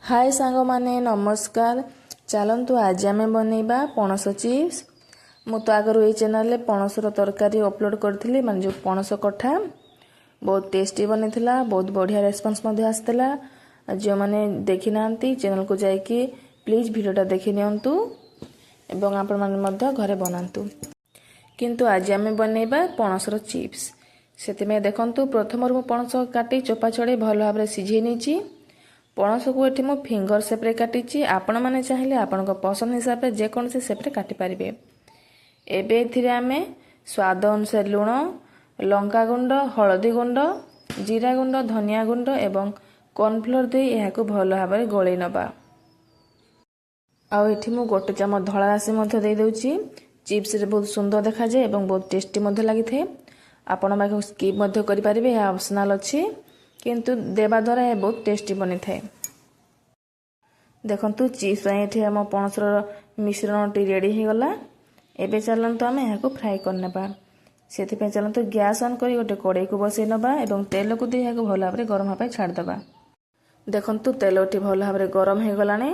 हाय सांग माने नमस्कार। चलतु आज आम बनइबा पणस चिप्स। मु तो आगर ये चैनल पणसर तरकारी अपलोड करी माने जो पणस कठा बहुत टेस्टी बनी थिला, बहुत बढ़िया रेस्पॉन्स आसला। जो मैंने देखी ना चैनल को जाइए प्लीज वीडियोटा देखी नियंतु एवं आपण माने घरे बनातु। किंतु आज आम बनइबा पणसर चिप्स। से देखंतु प्रथम मु पणस काटी चोपा छड़े भल भाव सिझे नहीं। पणस को ये मु फिंगर सेप्रे काटी। आपण मैंने चाहिए आपण पसंद हिसाब से जेकोसी सेप्रे काटी पारे। एबे आमे स्वाद अनुसार लुण, लंका गुंड, हलदी गुंड, जीरा गुंड, धनिया गुंड एवं कॉर्नफ्लोर दे यह भल भाव गलई नबा। आठी मु गोटे चामच धला राशि दे दूची। चिप्स रे बहुत सुंदर देखा जाए एवं बहुत टेस्टी लगी थे। आपण बाकी स्किप करि परिबे, यह ऑप्शनल अच्छी किंतु देवा द्वारा यह बहुत टेस्टी बनी थाए। देखंतु चिप्स ये आम पणसर मिश्रण टी रेडी हो गला। एबे चलतु आम यहाँ फ्राए करनेबा। से चलतु गैस ऑन कर गोटे कड़ाई को बसई नबा एवं तेल को दे भल भाव गरम होगा छाड़देबा। देखंतु तेल टी भल भाव गरम हो गलाने।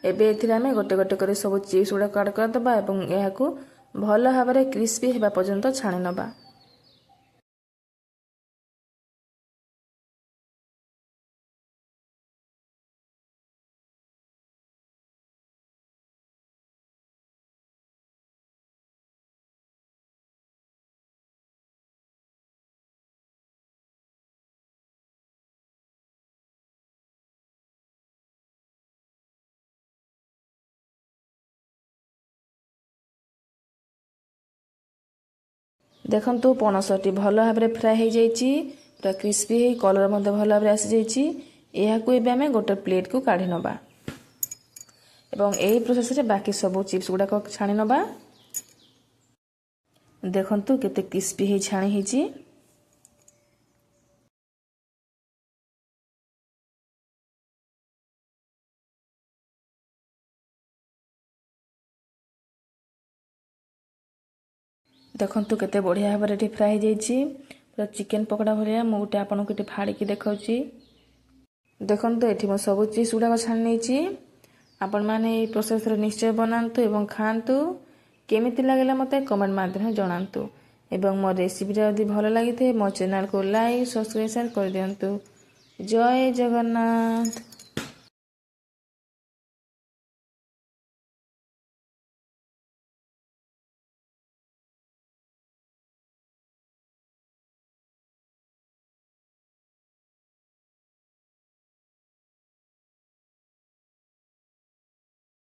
एबे आम गोटे गोटे कर सब चिप्स गुड़ा काट करदेबा एवं यहाँ भल भाव क्रिस्पी होगा पर्यंत छाणी नबा। देखंतु पणसटी भल भाव फ्राए हो जाइए, पूरा क्रिस्पी हो कलर भल भाव आसी जाइए। यहाँ आम गोटे प्लेट को काढ़ी नबा एवं यही प्रोसेस रे बाकी सब चिप्स गुड़ाक छाणी नबा। देखंतु केते क्रिस्पी हो छाणी होइछि। देखंतु केते बढ़िया भाव में फ्राए हो जाइए, पूरा चिकेन पकोड़ा भाया। मु गोटे आपन को फाड़ी देखाऊँ। देखंतु ये मो सब चिप्स गुड़ाक छाणी नहीं। आपण मैंने ये प्रोसेस रे निश्चय बनातु एवं खातु। केमिति लागला मते कमेंट माध्यम जणातु एवं मो रेसिपी यदि भल लगी थे मो चैनल को लाइक सब्सक्राइब शेयर कर दियंतु। जय जगन्नाथ।